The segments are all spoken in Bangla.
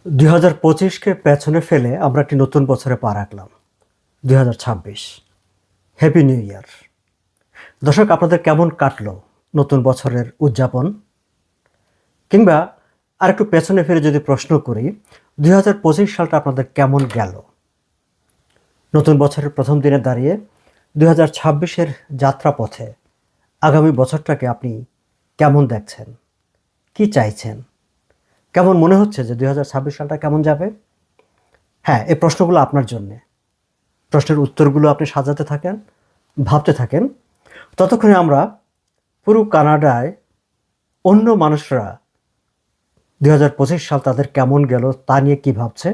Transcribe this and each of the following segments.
2025কে পেছনে ফেলে আমরা একটি নতুন বছরে পা রাখলাম। 2026। Happy new year. দর্শক, আপনাদের কেমন কাটলো নতুন বছরের উদযাপন? কিংবা আরেকটু পেছনে ফিরে যদি প্রশ্ন করি, 2025 সালটা আপনাদের কেমন গেল? নতুন বছরের প্রথম দিনে দাঁড়িয়ে 2026-এর যাত্রাপথে আগামী বছরটাকে আপনি কেমন দেখছেন? কি চাইছেন? কেমন মনে হচ্ছে যে 2026 সালটা কেমন যাবে? হ্যাঁ, এই প্রশ্নগুলো আপনার জন্যে। প্রশ্নের উত্তরগুলো আপনি সাজাতে থাকেন, ভাবতে থাকেন। ততক্ষণে আমরা পুরো কানাডায় অন্য মানুষরা 2025 সাল তাদের কেমন গেল তা নিয়ে কী ভাবছে,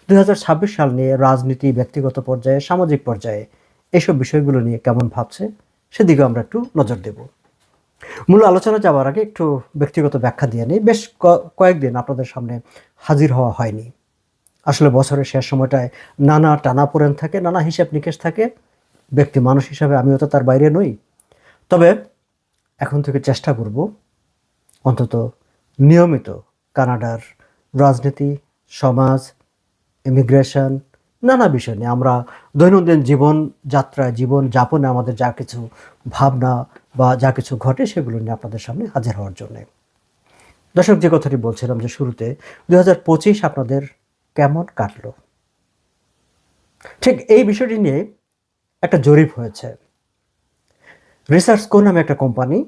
2026 সাল নিয়ে রাজনীতি, ব্যক্তিগত পর্যায়ে, সামাজিক পর্যায়ে এইসব বিষয়গুলো নিয়ে কেমন ভাবছে সেদিকে আমরা একটু নজর দেব। মূল আলোচনা যাওয়ার আগে একটু ব্যক্তিগত ব্যাখ্যা দিয়ে নিই। বেশ কয়েকদিন আপনাদের সামনে হাজির হওয়া হয়নি। আসলে বছরের শেষ সময়টায় নানা টানাপোড়েন থাকে, নানা হিসাব নিকেশ থাকে। ব্যক্তি মানুষ হিসাবে আমিও তো তার বাইরে নই। তবে এখন থেকে চেষ্টা করব অন্তত নিয়মিত কানাডার রাজনীতি, সমাজ, ইমিগ্রেশন, নানা বিষয় নিয়ে আমরা দৈনন্দিন জীবনযাত্রায়, জীবনযাপনে আমাদের যা কিছু ভাবনা বা যা কিছু ঘটে সেগুলো নিয়ে আপনাদের সামনে হাজির হওয়ার জন্যে। দর্শক, যে কথাটি বলছিলাম যে শুরুতে 2025 আপনাদের কেমন কাটলো, ঠিক এই বিষয়টি নিয়ে একটা জরিপ হয়েছে। রিসার্চ কো নামে একটা কোম্পানি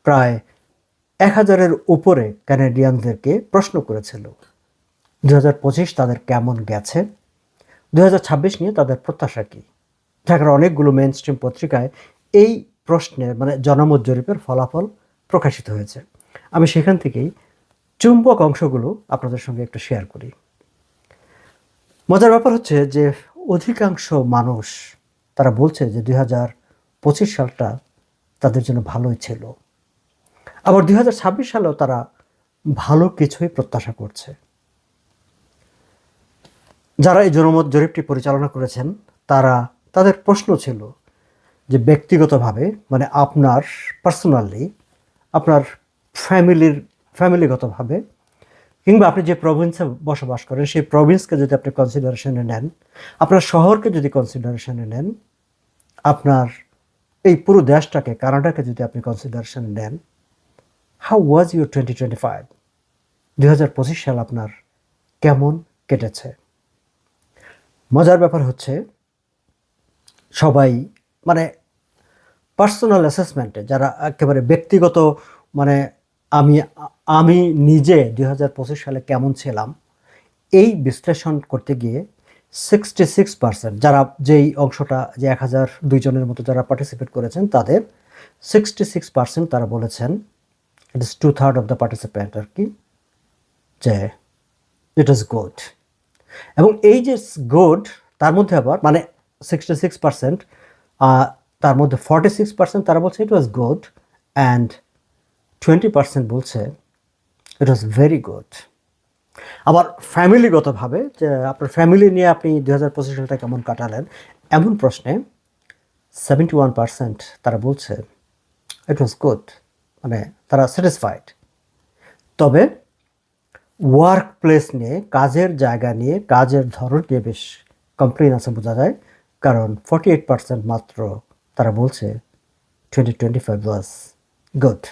প্রায় 1000-এর উপরে কানাডিয়ানদেরকে প্রশ্ন করেছিল 2025 তাদের কেমন গেছে, 2026 নিয়ে তাদের প্রত্যাশা কী। ঢাকার অনেকগুলো মেইন স্ট্রিম পত্রিকায় এই প্রশ্নের জনমত জরিপের ফলাফল প্রকাশিত হয়েছে। আমি সেখান থেকেই চুম্বক অংশগুলো আপনাদের সঙ্গে একটু শেয়ার করি। মজার ব্যাপার হচ্ছে যে অধিকাংশ মানুষ তারা বলছে যে 2025 সালটা তাদের জন্য ভালোই ছিল। আবার 2026 সালেও তারা ভালো কিছুই প্রত্যাশা করছে। যারা এই জনমত জরিপটি পরিচালনা করেছেন তাদের প্রশ্ন ছিল যে ব্যক্তিগতভাবে, আপনার পার্সোনালি, আপনার ফ্যামিলিগতভাবে, কিংবা আপনি যে প্রভিন্সে বসবাস করেন সেই প্রভিন্সকে যদি আপনি কনসিডারেশনে নেন, আপনার শহরকে যদি কনসিডারেশনে নেন, আপনার এই পুরো দেশটাকে, কানাডাকে যদি আপনি কনসিডারেশনে নেন, হাউ ওয়াজ ইউর 2025? 2025 সাল আপনার কেমন কেটেছে? মজার ব্যাপার হচ্ছে সবাই পার্সোনাল অ্যাসেসমেন্টে, যারা একেবারে ব্যক্তিগত, মানে আমি আমি নিজে 2025 সালে কেমন ছিলাম এই বিশ্লেষণ করতে গিয়ে 66%, যারা যেই অংশটা যে 1002 জনের মতো যারা পার্টিসিপেট করেছেন তাদের 66% তারা বলেছেন, ইট ইস 2/3 অফ দ্য পার্টিসিপেন্ট আর কি, যে ইট ইজ গুড। এবং এই যে গুড, তার মধ্যে আবার 66%, তার মধ্যে 46% তারা বলছে ইট ওয়াজ গুড, অ্যান্ড 20% বলছে ইট ওয়াজ ভেরি গুড। আবার ফ্যামিলিগতভাবে, যে আপনার ফ্যামিলি নিয়ে আপনি 2025 সালটা কেমন কাটালেন, এমন প্রশ্নে 71% তারা বলছে ইট ওয়াজ গুড, তারা স্যাটিসফাইড। তবে ওয়ার্ক প্লেস নিয়ে, কাজের জায়গা নিয়ে, কাজের ধরন নিয়ে বেশ কমপ্লেন আছে বোঝা যায়, কারণ 48% মাত্র তারা বলছে 2025 ওয়াজ গুড।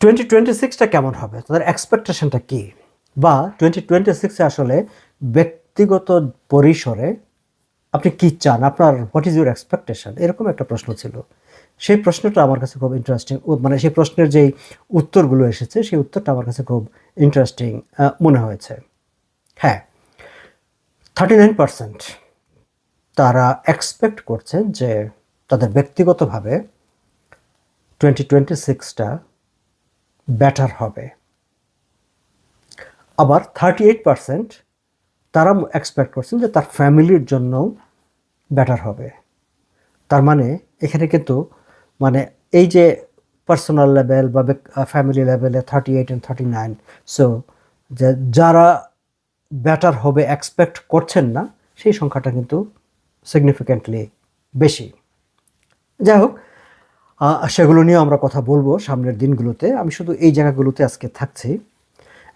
2026টা কেমন হবে, তাদের এক্সপেকটেশনটা কী, বা 2026-এ আসলে ব্যক্তিগত পরিসরে আপনি কী চান, আপনার হোয়াট ইজ ইউর এক্সপেকটেশন, এরকম একটা প্রশ্ন ছিল। সেই প্রশ্নটা আমার কাছে খুব ইন্টারেস্টিং, সেই প্রশ্নের যেই উত্তরগুলো এসেছে সেই উত্তরটা আমার কাছে খুব ইন্টারেস্টিং মনে হয়েছে। হ্যাঁ, 39% তারা এক্সপেক্ট করছেন যে তাদের ব্যক্তিগতভাবে 2026টা বেটার হবে। আবার 38% তারা এক্সপেক্ট করছেন যে তার ফ্যামিলির জন্য বেটার হবে। তার এখানে কিন্তু এই যে পার্সোনাল লেভেল বা ফ্যামিলি লেভেলে 38 and 39, সো যে যারা বেটার হবে এক্সপেক্ট করছেন না সেই সংখ্যাটা কিন্তু সিগনিফিক্যান্টলি বেশি। যাই হোক, সেগুলো নিয়ে আমরা কথা বলবো সামনের দিনগুলোতে। আমি শুধু এই জায়গাগুলোতে আজকে থাকছি।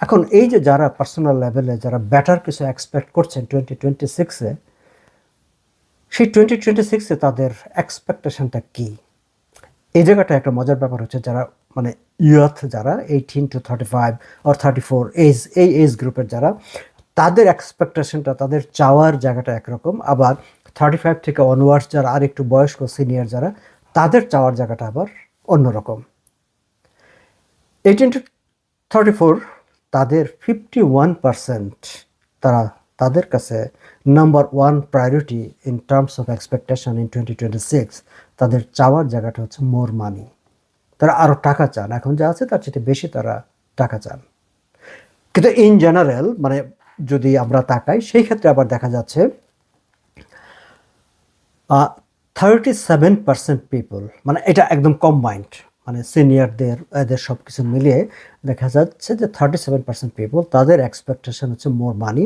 এখন এই যে যারা পার্সোনাল লেভেলে যারা বেটার কিছু এক্সপেক্ট করছেন 2026-এ, সেই 2026-এ তাদের এক্সপেকটেশনটা কী? এই জায়গাটা একটা মজার ব্যাপার হচ্ছে, যারা মানে ইয়থ, যারা 18 to 35 অর 34 এই এজ গ্রুপের যারা, তাদের এক্সপেকটেশনটা, তাদের চাওয়ার জায়গাটা একরকম, আবার 35 থেকে অনওয়ার্ডস যারা আর একটু বয়স্ক সিনিয়র যারা, তাদের চাওয়ার জায়গাটা আবার অন্যরকম। 18 to 34 তাদের 51% তারা, তাদের কাছে number one priority in terms of expectation in 2026, তাদের চাওয়ার জায়গাটা হচ্ছে মোর মানি। তারা আরও টাকা চান, এখন যা আছে তার চেয়ে বেশি তারা টাকা চান। কিন্তু ইন জেনারেল মানে যদি আমরা তাকাই, সেই ক্ষেত্রে আবার দেখা যাচ্ছে 37% পিপল, মানে এটা একদম কম্বাইন্ড, মানে সিনিয়রদের এদের সব কিছু মিলিয়ে দেখা যাচ্ছে যে 37% পিপল তাদের এক্সপেকটেশন হচ্ছে মোর মানি,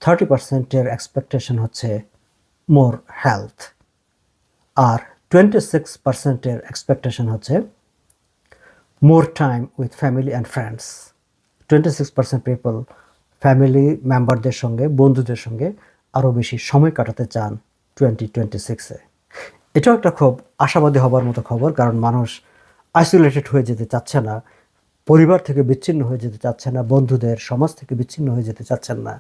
30%-এর এক্সপেকটেশন হচ্ছে মোর হেলথ, আর 26%-এর এক্সপেকটেশন হচ্ছে more time with family and friends. 26% people family মেম্বারদের সঙ্গে, বন্ধুদের সঙ্গে আরও বেশি সময় কাটাতে চান 2026-এ। এটাও একটা খুব আশাবাদী হবার মতো খবর, কারণ মানুষ আইসোলেটেড হয়ে যেতে চাচ্ছে না, পরিবার থেকে বিচ্ছিন্ন হয়ে যেতে চাচ্ছে না, বন্ধুদের সমাজ থেকে বিচ্ছিন্ন হয়ে যেতে চাচ্ছেন না,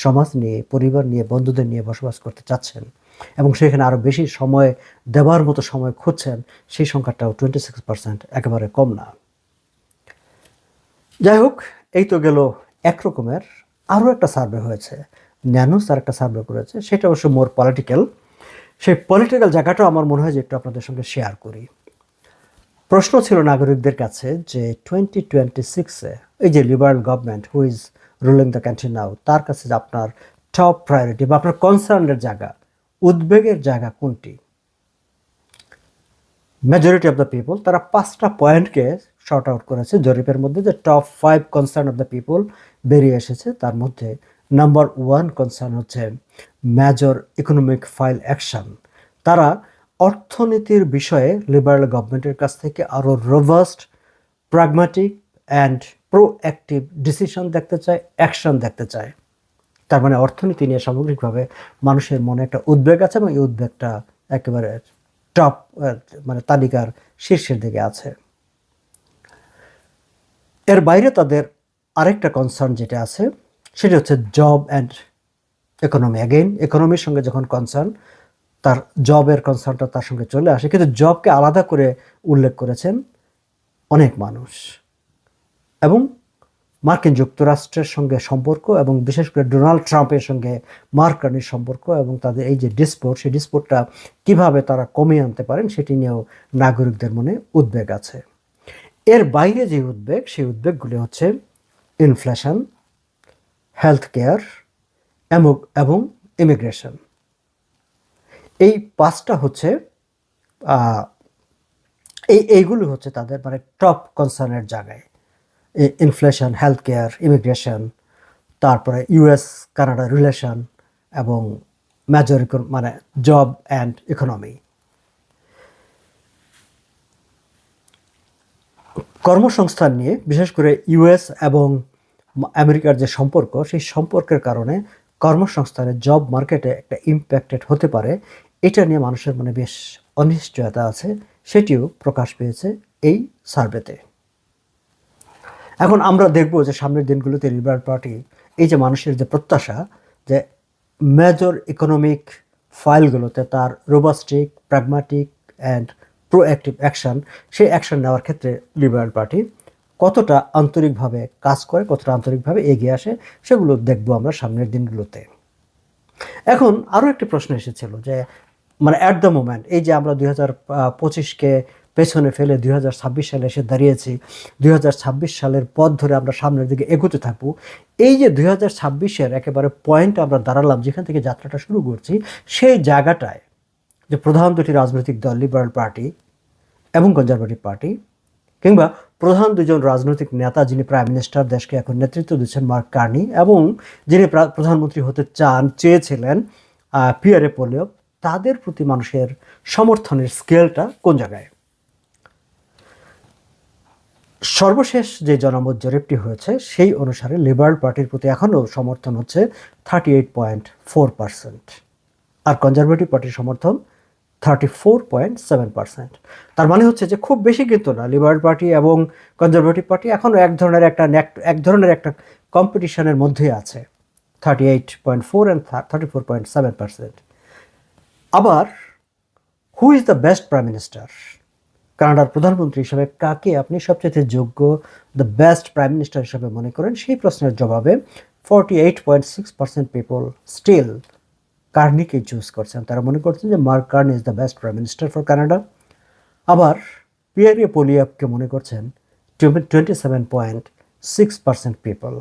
সমাজ নিয়ে, পরিবার নিয়ে, বন্ধুদের নিয়ে বসবাস করতে চাচ্ছেন, এবং সেখানে আরও বেশি সময় দেওয়ার মতো সময় খুঁজছেন। সেই সংখ্যাটাও 26% একেবারে কম না। যাই হোক, এই তো গেল একরকমের। আরও একটা সার্ভে হয়েছে, ন্যানোস আর একটা সার্ভে করেছে, সেটা অবশ্য মোর পলিটিক্যাল। সেই পলিটিক্যাল জায়গাটাও আমার মনে হয় যে একটু আপনাদের সঙ্গে শেয়ার করি। প্রশ্ন ছিল নাগরিকদের কাছে যে 2026-এ এই যে liberal government who is ruling the country now, তার কাছে যে আপনার টপ প্রায়োরিটি বা আপনার কনসার্নের জায়গা, উদ্বেগের জায়গা কোনটি? মেজরিটি অফ দ্য পিপল তারা 5টা পয়েন্টকে শর্ট আউট করেছে জরিপের মধ্যে, যে top 5 concern of the people বেরিয়ে এসেছে। তার মধ্যে নাম্বার 1 কনসার্ন হচ্ছে মেজর ইকোনমিক ফাইল অ্যাকশন। তারা অর্থনীতির বিষয়ে লিবারাল গভর্নমেন্টের কাছ থেকে আরও robust, pragmatic and proactive decision দেখতে চায়, অ্যাকশন দেখতে চায়। তার মানে অর্থনীতি নিয়ে সামগ্রিকভাবে মানুষের মনে একটা উদ্বেগ আছে, এবং এই উদ্বেগটা একেবারে টপ, মানে তালিকার শীর্ষের দিকে আছে। এর বাইরে তাদের আরেকটা কনসার্ন যেটা আছে, সেটা হচ্ছে জব অ্যান্ড ইকোনমি। অ্যাগেইন ইকোনমির সঙ্গে যখন কনসার্ন, তার জবের কনসার্নটা তার সঙ্গে চলে আসে, কিন্তু জবকে আলাদা করে উল্লেখ করেছেন অনেক মানুষ। এবং মার্কিন যুক্তরাষ্ট্রের সঙ্গে সম্পর্ক, এবং বিশেষ করে ডোনাল্ড ট্রাম্পের সঙ্গে মার্ক কার্নির সম্পর্ক, এবং তাদের এই যে ডিসপোর্ট, সেই ডিসপোর্টটা কীভাবে তারা কমিয়ে আনতে পারেন সেটি নিয়েও নাগরিকদের মনে উদ্বেগ আছে। এর বাইরে যে উদ্বেগ, সেই উদ্বেগগুলি হচ্ছে ইনফ্লেশন, হেলথ কেয়ার এবং ইমিগ্রেশন। এই 5টা হচ্ছে এইগুলো হচ্ছে তাদের মানে টপ কনসার্নের জায়গায়। ইনফ্লেশন, হেলথ কেয়ার, ইমিগ্রেশন, তারপরে ইউএস কানাডা রিলেশন, এবং মেজর মানে জব অ্যান্ড ইকোনমি। কর্মসংস্থান নিয়ে বিশেষ করে ইউএস এবং আমেরিকার যে সম্পর্ক, সেই সম্পর্কের কারণে কর্মসংস্থানের জব মার্কেটে একটা ইম্প্যাক্টেড হতে পারে, এটা নিয়ে মানুষের মনে বেশ অনিশ্চয়তা আছে, সেটিও প্রকাশ পেয়েছে এই সার্ভেতে। এখন আমরা দেখব যে সামনের দিনগুলোতে লিবারাল পার্টি এই যে মানুষের যে প্রত্যাশা, যে মেজর ইকোনমিক ফাইলগুলোতে তার রোবাস্টিক, প্র্যাগম্যাটিক অ্যান্ড প্রোঅ্যাক্টিভ অ্যাকশন, সেই অ্যাকশন নেওয়ার ক্ষেত্রে লিবারাল পার্টি কতটা আন্তরিকভাবে কাজ করে, কতটা আন্তরিকভাবে এগিয়ে আসে, সেগুলো দেখব আমরা সামনের দিনগুলোতে। এখন আরও একটি প্রশ্ন এসেছিল যে মানে অ্যাট দ্য মোমেন্ট, এই যে আমরা 2025-কে পেছনে ফেলে 2026 সালে এসে দাঁড়িয়েছি, 2026 সালের পথ ধরে আমরা সামনের দিকে এগোতে থাকবো, এই যে 2026-এর একেবারে পয়েন্ট আমরা দাঁড়ালাম, যেখান থেকে যাত্রাটা শুরু করছি, সেই জায়গাটায় যে প্রধান দুটি রাজনৈতিক দল, লিবারাল পার্টি এবং কনজারভেটিভ পার্টি, কিংবা প্রধান দুজন রাজনৈতিক নেতা, যিনি প্রাইম মিনিস্টার, দেশকে এখন নেতৃত্ব দিচ্ছেন মার্ক কার্নি, এবং যিনি প্রধানমন্ত্রী হতে চেয়েছিলেন পিয়ারে পোলিও, তাদের প্রতি মানুষের সমর্থনের স্কেলটা কোন জায়গায়? সর্বশেষ যে জনমত জরিপটি হয়েছে সেই অনুসারে লিবারেল পার্টির প্রতি এখনও সমর্থন হচ্ছে 38.4%, আর কনজারভেটিভ পার্টির সমর্থন 34.7%। তার মানে হচ্ছে যে খুব বেশি কিন্তু না, লিবারেল পার্টি এবং কনজারভেটিভ পার্টি এখনও এক ধরনের একটা কম্পিটিশনের মধ্যেই আছে, 38.4 অ্যান্ড 34.7%। আবার who is the best prime minister, কানাডার প্রধানমন্ত্রী হিসেবে কাকে আপনি সবচেয়ে যোগ্য, দ্য বেস্ট প্রাইম মিনিস্টার হিসেবে মনে করেন, সেই প্রশ্নের জবাবে 48.6% পিপল স্টিল কার্নিকে চুজ করছেন। তারা মনে করছেন যে mark Carney is the best prime minister for Canada. আবার পিয়ারে পোলিয়াপকে মনে করছেন 27.6% পিপল।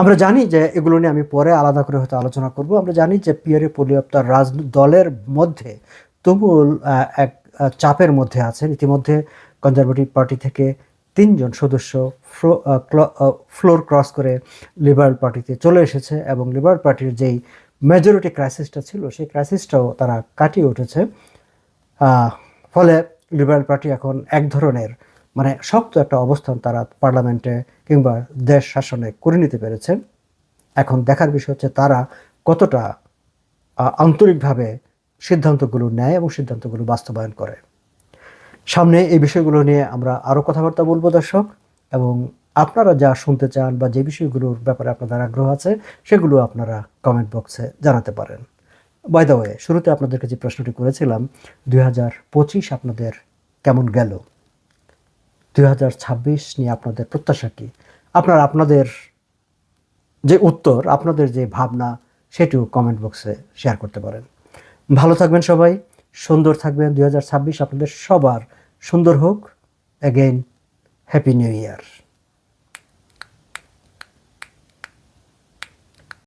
আমরা জানি যে এগুলো নিয়ে আমি পরে আলাদা করে হয়তো আলোচনা করব। আমরা জানি যে পিয়ারে পোলিয়াপ তার দলের মধ্যে তুমুল এক চাপের মধ্যে আছেন। ইতিমধ্যে কনজারভেটিভ পার্টি থেকে 3 জন সদস্য ফ্লোর ক্রস করে লিবারেল পার্টিতে চলে এসেছে এবং লিবারেল পার্টির যেই মেজরিটি ক্রাইসিসটা ছিল সেই ক্রাইসিসটাও তারা কাটিয়ে উঠেছে। ফলে লিবারেল পার্টি এখন এক ধরনের মানে শক্ত একটা অবস্থান তারা পার্লামেন্টে কিংবা দেশ শাসনে করে নিতে পেরেছে। এখন দেখার বিষয় হচ্ছে তারা কতটা আন্তরিকভাবে সিদ্ধান্তগুলো নেয় এবং সিদ্ধান্তগুলো বাস্তবায়ন করে। সামনে এই বিষয়গুলো নিয়ে আমরা আরও কথাবার্তা বলবো দর্শক, এবং আপনারা যা শুনতে চান বা যে বিষয়গুলোর ব্যাপারে আপনাদের আগ্রহ আছে সেগুলো আপনারা কমেন্ট বক্সে জানাতে পারেন। বাই দ্য ওয়ে, শুরুতে আপনাদেরকে যে প্রশ্নটি করেছিলাম 2025 আপনাদের কেমন গেল, 2026 নিয়ে আপনাদের প্রত্যাশা কী, আপনাদের যে উত্তর, আপনাদের যে ভাবনা সেটিও কমেন্ট বক্সে শেয়ার করতে পারেন। ভালো থাকবেন সবাই, সুন্দর থাকবেন। 2026 আপনাদের সবার সুন্দর হোক। Again happy new year.